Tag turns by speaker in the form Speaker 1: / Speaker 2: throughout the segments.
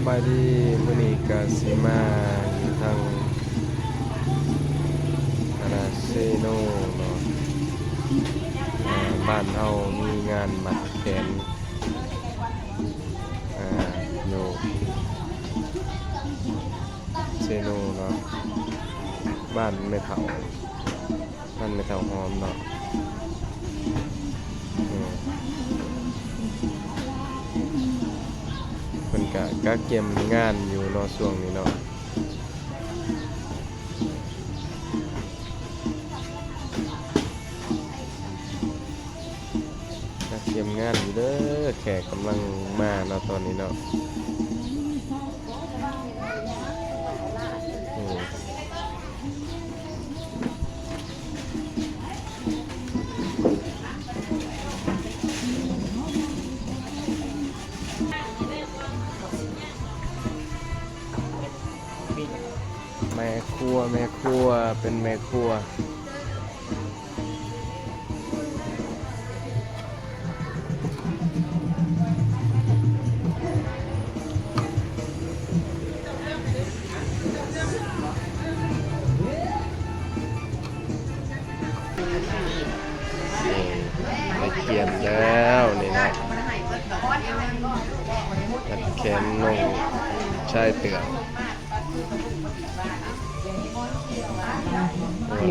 Speaker 1: บายดีมื้อนี้ก็สิมาอยู่ทางเซโนเนาะบ้านเฮามีงานมัดแขนอยู่เซโนเนาะบ้านแม่เฒ่าหอมเนาะเพิ่นก็เก็บงานอยู่เนาะช่วงนี้เนาะเตรียมงานอยู่เด้อแขกกำลังมาเนาะตอนนี้เนาะแม่ครัวเป็นแม่ครัวได้เขียนแล้วนี่นะตัดแขนลงชายเตือน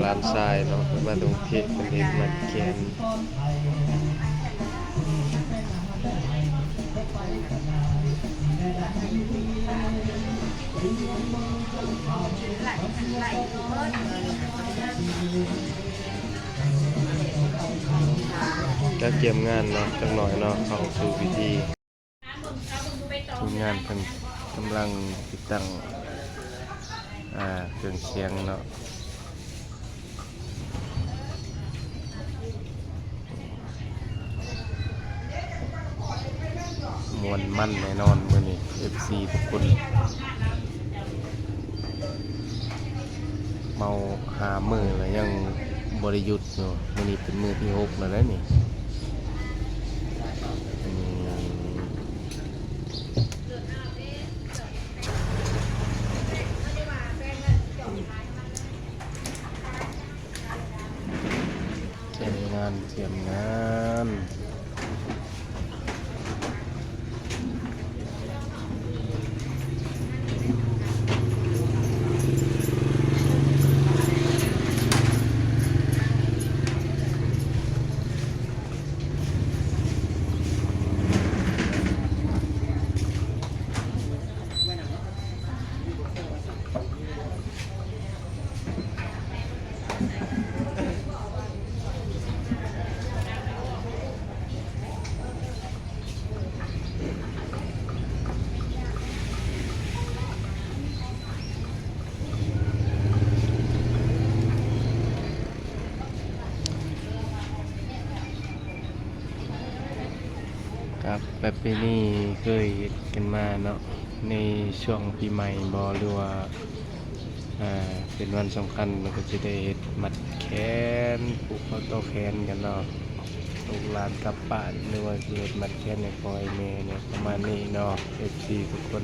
Speaker 1: ร้านทรายเนาะมาตรงที่เป็นเด็กมัดแขนก็เตรียมงานเนาะจังหน่อยเนาะเข้าสู่พิธีทีมงานเพิ่นกำลังติดตั้งเครื่องเสียงเนาะมวนมั่นแน่นอนมื้อนี้ FC ทุกคนเมาหามื้อแล้วยังบ่ได้หยุดอยู่มื้อนี้เป็นมื้อที่6แล้วนี่เตรียมงานครับแบบนี้เคยเห็นกันมาเนาะในช่วงปีใหม่บ่หรือว่าเป็นวันสำคัญเราก็จะได้เฮ็ดมัดแขนผูกข้อต่อแขนกันเนาะลูกหลานกลับบ้านหรือว่าสิเฮ็ดมัดแขนให้พ่อให้แม่เนี่ยประมาณนี้เนาะ FC ทุกคน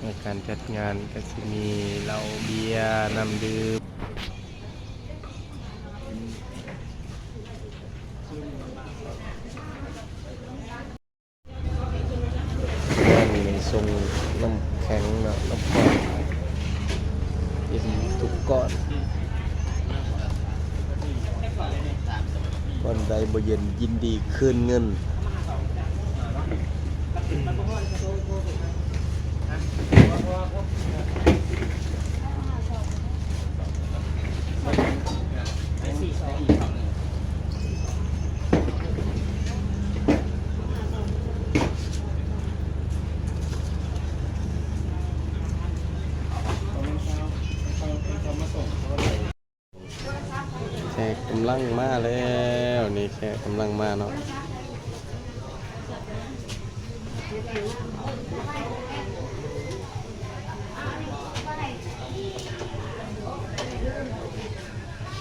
Speaker 1: ในการจัดงานก็จะมีเหล้าเบียร์น้ำดื่มงานในทรงน้ำแข็งเนาะน้ำก้อนเย็นทุกก้อนก้อนใดบ่เย็นยินดีคืนเงินแขกกำลังมาแล้วนี่แขกกำลังมาเนาะ เ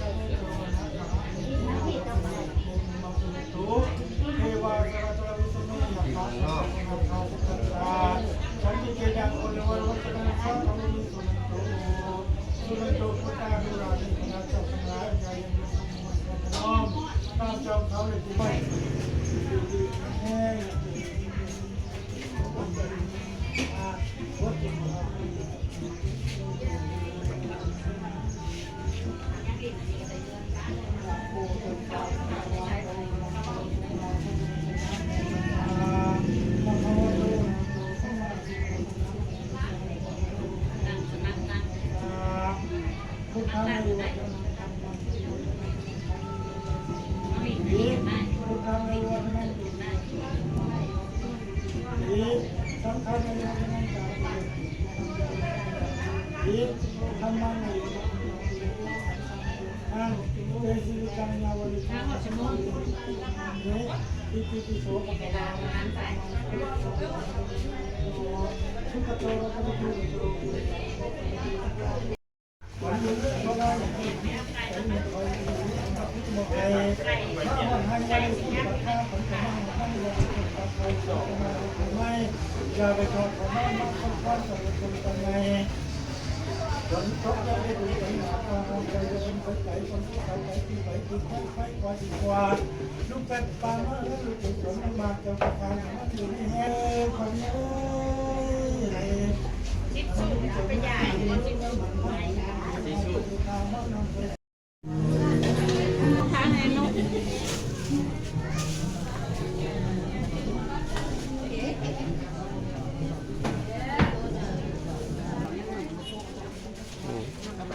Speaker 2: อย่าไปทอดของน้องคนคนสมุทรคนทำไมฝนตกแล้วได้ดูกันหนาตาใจเย็นไปไกลคนที่ไปที่ไปที่ไปกว่าดีกว่าลูกเป็ดปลาเมื่อลูกเป็ดสวนมาเจ้าประการมันอยู่ที่แห่คนเอ้ยจิ๊บสู้เป็นใหญ่จิ๊บสู้ทางไหนลูก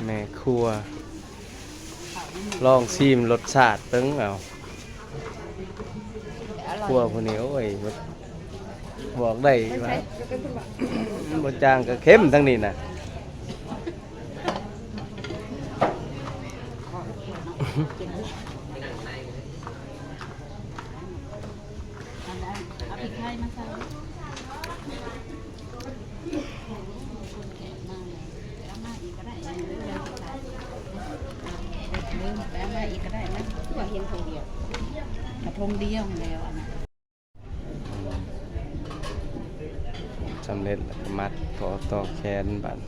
Speaker 1: แม่ครัวลองชิมรสชาติเบิ่งเอาครัวผู้นี้โอ้ยบอกได้ว่าบ่จางก็เค็มทั้งนี้น่ะ
Speaker 3: เอาพริกไทยมาใส่แล้วมาอีกก็ได้แล้วมาอีกก็ได้นะตัวเห็นทงเดียวกระทงเดียวแล้วอันนั้น
Speaker 1: สำเร็จแล้วก็มัดขอต่อแขนบัด